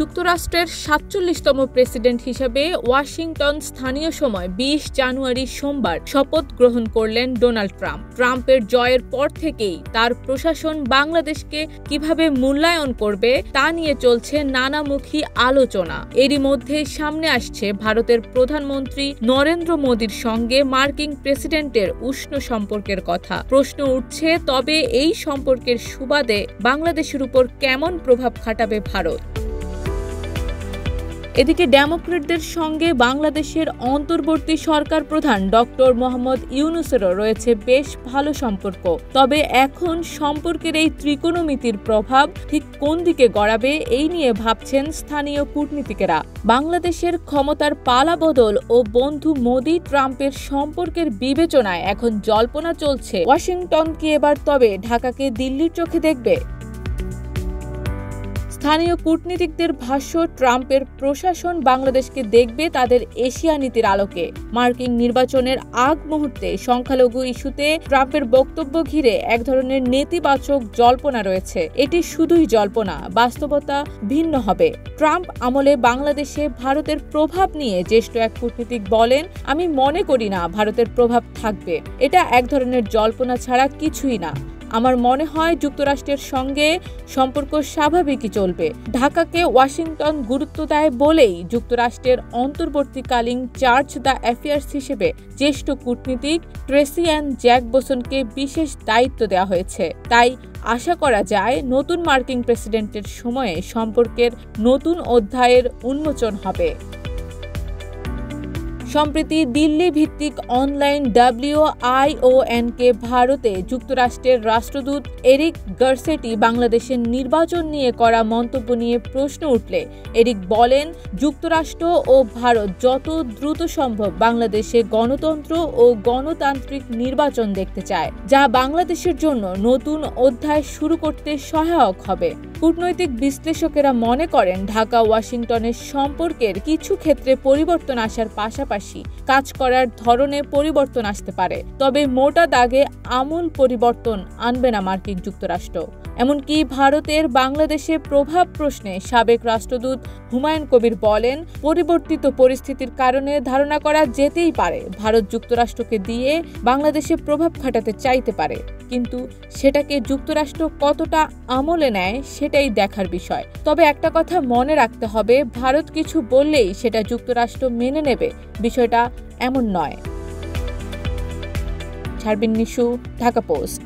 যুক্তরাষ্ট্রের ৪৭তম প্রেসিডেন্ট হিসেবে ওয়াশিংটন স্থানীয় সময় ২০ জানুয়ারি সোমবার শপথ গ্রহণ করলেন ডোনাল্ড ট্রাম্প। ট্রাম্পের জয়ের পর থেকেই তার প্রশাসন বাংলাদেশকে কিভাবে মূল্যায়ন করবে তা নিয়ে চলছে নানামুখী আলোচনা। এরই মধ্যে সামনে আসছে ভারতের প্রধানমন্ত্রী নরেন্দ্র মোদীর সঙ্গে মার্কিন প্রেসিডেন্টের উষ্ণ সম্পর্কের কথা। প্রশ্ন উঠছে, তবে এই সম্পর্কের সুবাদে বাংলাদেশের উপর কেমন প্রভাব খাটাবে ভারত? এদিকে ডেমোক্র্যাটদের সঙ্গে বাংলাদেশের অন্তর্বর্তী সরকার প্রধান ডক্টর মোহাম্মদ ইউনূসেরও রয়েছে বেশ ভালো সম্পর্ক। তবে এখন সম্পর্কের এই ত্রিকোণমিতির প্রভাব ঠিক কোন দিকে গড়াবে এই নিয়ে ভাবছেন স্থানীয় কূটনীতিকেরা। বাংলাদেশের ক্ষমতার পালাবদল ও বন্ধু মোদি ট্রাম্পের সম্পর্কের বিবেচনায় এখন জল্পনা চলছে, ওয়াশিংটন কি এবার তবে ঢাকাকে দিল্লির চোখে দেখবে? স্থানীয় কূটনীতিকদের ভাষ্য, ট্রাম্পের প্রশাসন বাংলাদেশকে দেখবে তাদের এশিয়া নীতির আলোকে। মার্কিন নির্বাচনের আগ মুহূর্তে সংখ্যালঘু ইস্যুতে ট্রাম্পের বক্তব্য ঘিরে এক ধরনের নেতিবাচক জল্পনা রয়েছে। এটি শুধুই জল্পনা, বাস্তবতা ভিন্ন হবে। ট্রাম্প আমলে বাংলাদেশে ভারতের প্রভাব নিয়ে জ্যেষ্ঠ এক কূটনীতিক বলেন, আমি মনে করি না ভারতের প্রভাব থাকবে। এটা এক ধরনের জল্পনা ছাড়া কিছুই না। আমার মনে হয় যুক্তরাষ্ট্রের সঙ্গে সম্পর্ক স্বাভাবিকই চলবে। ঢাকাকে ওয়াশিংটন গুরুত্ব দেয় বলেই যুক্তরাষ্ট্রের অন্তর্বর্তীকালীন চার্জ দ্য অ্যাফেয়ার্স হিসেবে জ্যেষ্ঠ কূটনীতিক ট্রেসি অ্যান জ্যাকবসনকে বিশেষ দায়িত্ব দেওয়া হয়েছে। তাই আশা করা যায় নতুন মার্কিন প্রেসিডেন্টের সময়ে সম্পর্কের নতুন অধ্যায়ের উন্মোচন হবে। সম্প্রতি দিল্লি ভিত্তিক অনলাইন WION-কে ভারতে যুক্তরাষ্ট্রের রাষ্ট্রদূত এরিক গারসেটি বাংলাদেশের নির্বাচন নিয়ে করা মন্তব্য নিয়ে প্রশ্ন উঠলে এরিক বলেন, যুক্তরাষ্ট্র ও ভারত যত দ্রুত সম্ভব বাংলাদেশে গণতন্ত্র ও গণতান্ত্রিক নির্বাচন দেখতে চায়, যা বাংলাদেশের জন্য নতুন অধ্যায় শুরু করতে সহায়ক হবে। কূটনৈতিক বিশ্লেষকেরা মনে করেন, ঢাকা ওয়াশিংটনের সম্পর্কের কিছু ক্ষেত্রে পরিবর্তন আসার পাশাপাশি কাজ করার ধরনে পরিবর্তন আসতে পারে। তবে মোটা দাগে আমূল পরিবর্তন আনবে না মার্কিন যুক্তরাষ্ট্র। এমনকি ভারতের বাংলাদেশে প্রভাব প্রশ্নে সাবেক রাষ্ট্রদূত হুমায়ুন কবির বলেন, পরিবর্তিত পরিস্থিতির কারণে ধারণা করা যেতেই পারে ভারত যুক্তরাষ্ট্রকে দিয়ে বাংলাদেশে প্রভাব খাটাতে চাইতে পারে, কিন্তু সেটাকে যুক্তরাষ্ট্র কতটা আমলে নেয় সেটাই দেখার বিষয়। তবে একটা কথা মনে রাখতে হবে, ভারত কিছু বললেই সেটা যুক্তরাষ্ট্র মেনে নেবে, বিষয়টা এমন নয়। শারবিন নিশু, ঢাকা পোস্ট।